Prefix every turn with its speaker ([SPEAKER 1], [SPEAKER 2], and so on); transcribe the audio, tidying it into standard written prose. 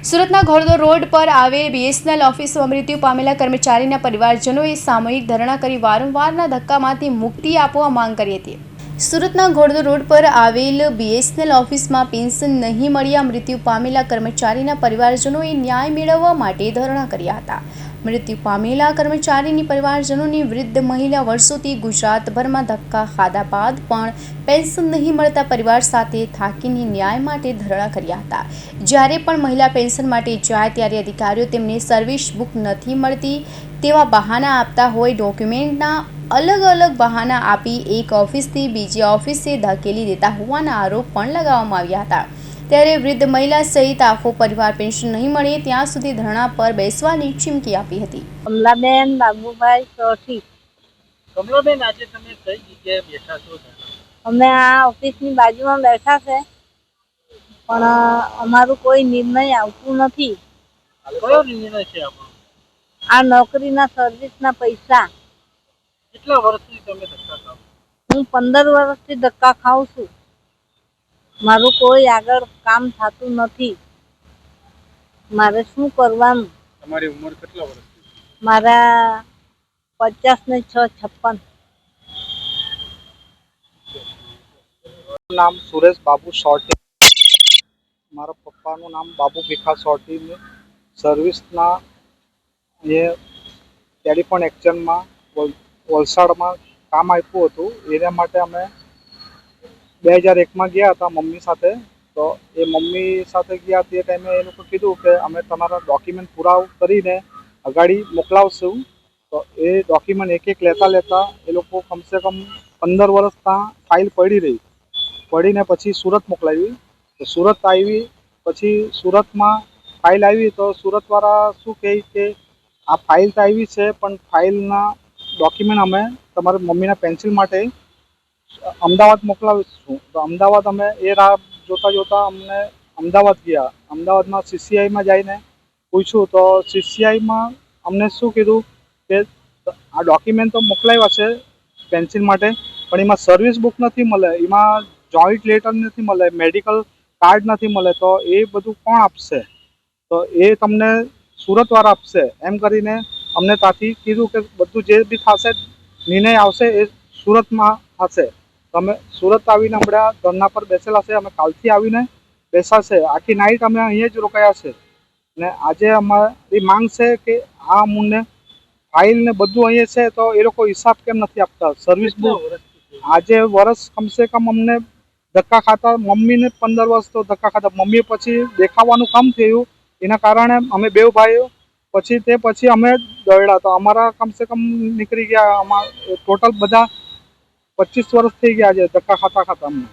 [SPEAKER 1] સુરતના ઘોડદોડ રોડ પર આવેલ બીએસએનએલ ઓફિસમાં મૃત્યુ પામેલા કર્મચારીના પરિવારજનોએ સામૂહિક ધરણા કરી વારંવારના ધક્કામાંથી મુક્તિ આપવા માંગ કરી હતી। સુરતના ઘોડદોડ રોડ પર આવેલ બીએસએનએલ ઓફિસમાં પેન્શન નહીં મળ્યા મૃત્યુ પામેલા કર્મચારીના પરિવારજનોએ ન્યાય મેળવવા માટે ધરણા કર્યા હતા। મૃત્યુ પામેલા કર્મચારીની પરિવારજનોની વૃદ્ધ મહિલા વર્ષોથી ગુજરાતભરમાં ધક્કા ખાધા બાદ પણ પેન્શન નહીં મળતા પરિવાર સાથે થાકીને ન્યાય માટે ધરણા કર્યા હતા। જ્યારે પણ મહિલા પેન્શન માટે જાય ત્યારે અધિકારીઓ તેમને સર્વિસ બુક નથી મળતી તેવા બહાના આપતા હોય, ડોક્યુમેન્ટના અલગ અલગ બહાના આપી એક ઓફિસથી બીજી ઓફિસે ધકેલી દેતા હોવાના આરોપ પણ લગાવવામાં આવ્યા હતા। ત્યારે વૃદ્ધ મહિલા સહિત આખો પરિવાર પેન્શન નહીં મળે ત્યાં સુધી ધરણા પર બેસવાની ચીમકી આપી હતી।
[SPEAKER 2] કમલાબેન બાબુભાઈ સોઠી।
[SPEAKER 3] કમલાબેન, આજે તમે કઈ જગ્યાએ બેઠા છો?
[SPEAKER 2] અમે આ ઓફિસની બાજુમાં બેઠા છે, પણ અમારું કોઈ નિર્ણય આવતું નથી।
[SPEAKER 3] કયો નિર્ણય છે આપણો?
[SPEAKER 2] આ નોકરીના સર્વિસના પૈસા।
[SPEAKER 3] કેટલા વર્ષથી તમે ધક્કા ખાવ?
[SPEAKER 2] હું 15 વર્ષથી ધક્કા ખાઉં છું। મારું કોઈ આગળ કામ થતું નથી। મારે શું કરવાનું?
[SPEAKER 3] તમારી ઉંમર કેટલા વર્ષની?
[SPEAKER 2] મારા 50 ને 6 56।
[SPEAKER 4] नाम सुरेश बाबू सोटी। मारा पप्पा नु नाम बाबू भिखा सोटी ने सर्विस ना ये टेलिफोन एक्सचेंज में वलसाड में काम आप्યું હતું। એના માટે અમે 2001 માં ગયા હતા મમ્મી સાથે। તો એ મમ્મી સાથે ગયા તે ટાઈમે એ લોકો કીધું કે અમે તમારા ડોક્યુમેન્ટ પૂરા કરીને અગાડી મોકલાવશું। તો એ ડોક્યુમેન્ટ એક એક લેતા એ લોકો કમસે કમ 15 વર્ષ ત્યાં ફાઇલ પડી રહી। પડીને પછી સુરત મોકલાવી। તો સુરત આવી પછી સુરતમાં ફાઇલ આવી તો સુરતવાળા શું કહે કે આ ફાઇલ તો આવી છે પણ ફાઇલના ડોક્યુમેન્ટ અમે તમારા મમ્મીના પેન્શન માટે અમદાવાદ મોકલાવીશું। તો અમદાવાદ અમે એ રાહ જોતા અમને અમદાવાદ ગયા। અમદાવાદમાં સીસીઆઈમાં જઈને પૂછ્યું તો સીસીઆઈમાં અમને શું કીધું કે આ ડોક્યુમેન્ટ તો મોકલાવ્યા છે પેન્શન માટે પણ એમાં સર્વિસ બુક નથી મળે, એમાં જોઈન્ટ લેટર નથી મળે, મેડિકલ કાર્ડ નથી મળે। તો એ બધું કોણ આપશે? તો એ તમને સુરતવાળા આપશે એમ કરીને અમને ત્યાંથી કીધું કે બધું જે બી થશે નિર્ણય આવશે એ સુરતમાં થશે। તો અમે સુરત આવીને હમણાં ધરણા પર બેસેલા છે। અમે કાલથી આવીને બેસાશે, આખી નાઇટ અમે અહીંયા જ રોકાયા છે। ને આજે અમારી માંગ છે કે આ અમને ફાઇલ ને બધું અહીંયા છે તો એ લોકો હિસાબ કેમ નથી આપતા? સર્વિસ બુક આજે વર્ષ કમસે કમ અમને ધક્કા ખાતા, મમ્મીને 15 વર્ષ તો ધક્કા ખાતા। મમ્મી પછી દેખાવાનું કામ થયું એના કારણે અમે બે ભાઈઓ પછી અમે દોડ્યા। તો અમારા કમસે કમ નીકળી ગયા, ટોટલ બધા 25 વર્ષ થઈ ગયા છે ધક્કા ખાતા અમને।